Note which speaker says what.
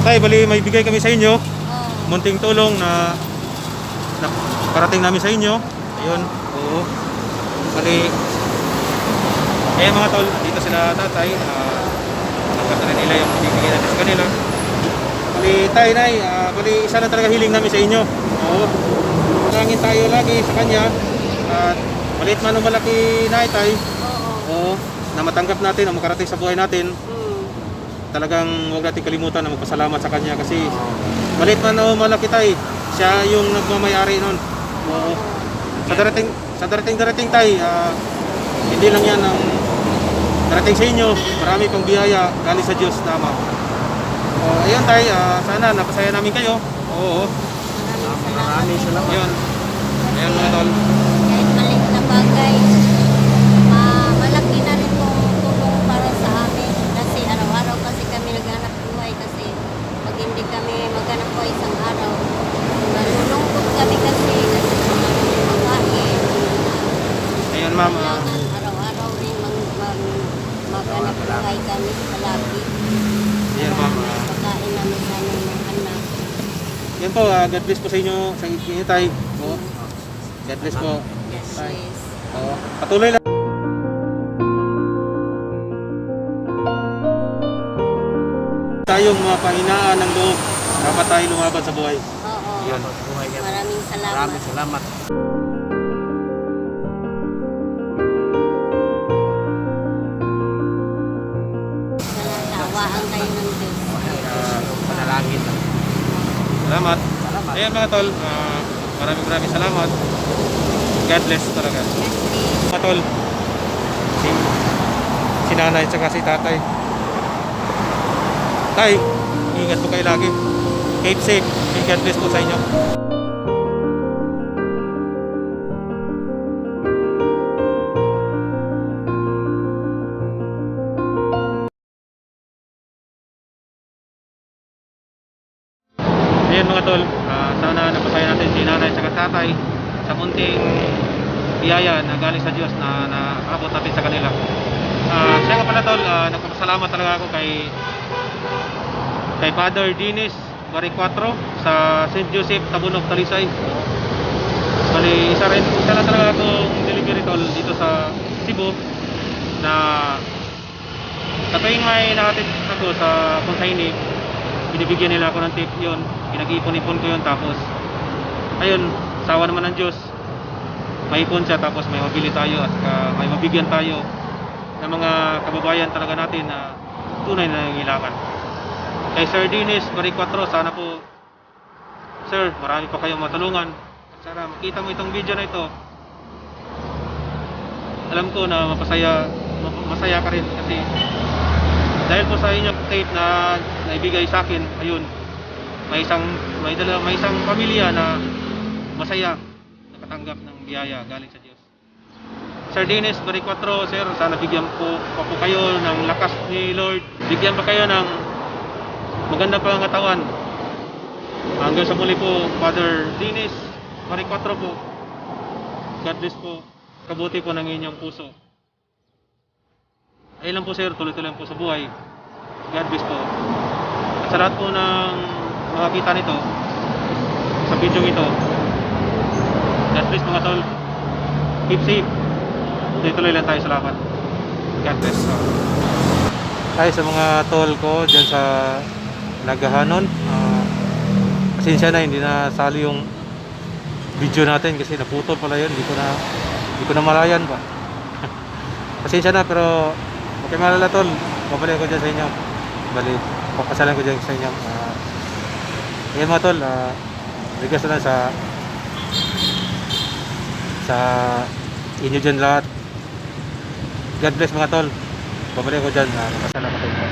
Speaker 1: Tay, bali may bigay kami sa inyo.
Speaker 2: Oo.
Speaker 1: Munting tulong na parating namin sa inyo. Ayun. Oo. Bali, mga tol, dito sila tatay. Nagkat na rin nila yung bibigay natin sa kanila. Bali, tay, nay, bali, isa na talaga hiling namin sa inyo. Oo. Tangin tayo lagi sa kanya. At maliit man o malaki, nay, tay.
Speaker 2: Oo.
Speaker 1: Oo. Na matanggap natin o makarating sa buhay natin. Talagang huwag natin kalimutan na magpasalamat sa kanya kasi maliit man o malaki tay, siya yung nagmamayari nun. Oo. Sa darating tay, hindi lang yan ang darating sa inyo, marami pang biyaya galing sa Diyos tama. Ayun tay, sana napasaya namin kayo. Oo.
Speaker 2: Maraming salamat.
Speaker 1: Ayun. Ayun mga tol.
Speaker 2: Kahit maliit na bagay, malaki na rin pong tulong para sa amin. Kasi araw-araw kasi kami naghanap buhay kasi pag hindi kami maghanap buhay isang araw, malulungkot kami kasi makain.
Speaker 1: Ayun ma'am.
Speaker 2: Kailangan araw-araw rin maghanap buhay kami palagi.
Speaker 1: Ayun ma'am.
Speaker 2: Pagkain namin sa aming mga anak.
Speaker 1: Yan po, God bless po sa inyo, sa inyo tay. Oo. God bless po.
Speaker 2: Yes,
Speaker 1: Tay.
Speaker 2: yes.
Speaker 1: Oo. Patuloy lang. Tayong mga pahinaan ng loob, dapat tayo lumaban sa buhay.
Speaker 2: Oo.
Speaker 1: Yun.
Speaker 2: Maraming salamat.
Speaker 3: Maraming salamat.
Speaker 2: Tawaan kayo ng Diyos.
Speaker 3: Panalangin.
Speaker 1: Salamat.
Speaker 3: Salamat.
Speaker 1: Ayan mga tol, maraming salamat. God bless talaga.
Speaker 2: God bless.
Speaker 1: Mga tol, si nanay at si tatay. Tay, ingat po kayo lagi. Keep safe. God bless po sa inyo. Ayan mga tol, sana napasaya natin si nanay at tatay sa munting biyaya na galing sa Diyos na naabot natin sa kanila. Siya nga pala tol, nagpapasalamat talaga ako kay Father Dinis Baricuatro sa St. Joseph Tabunok, Talisay. Bali, isa lang talaga akong delivery tol dito sa Cebu na sa tuwing may nakatid ako sa consignee, binibigyan nila ako ng tip yun, pinag-ipon-ipon ko yun, tapos ayun, sawa naman ng Diyos, maipon siya, tapos may mabili tayo at may mabigyan tayo ng mga kababayan talaga natin na tunay na nangangailangan. Kay Sir Dinis Baricuatro, sana po sir, marami pa kayong matulungan at sana makita mo itong video na ito. Alam ko na masaya ka rin kasi dahil po sa inyong tape na naibigay sa akin, ayun, may isang pamilya na masaya, nakatanggap ng biyaya galing sa Diyos. Sir Dinis Baricuatro, sir, sana bigyan po kayo ng lakas ni Lord, bigyan pa kayo ng magandang pangangatawan. Hanggang sa muli po, Father Dinis Baricuatro po. God bless po, kabuti po ng inyong puso. Ayun lang po sir, tuloy-tuloy lang po sa buhay. God bless po. At sa lahat po ng makakita nito, sa video ito, God bless mga tol. Keep safe. Tuloy-tuloy lang tayo, salamat. God bless. Tayo sa mga tol ko dyan sa Nagahanon. Pasensya na, hindi na sali yung video natin kasi naputol pala yun. Hindi ko na malayan pa. Pasensya na, pero okay malala tol, babalik ko dyan sa inyo. Bali, papasalan ko dyan sa inyo. Ngayon mga tol, request na sa inyo dyan lahat. God bless mga tol, babalik ko dyan. Papasalan ko sa inyo.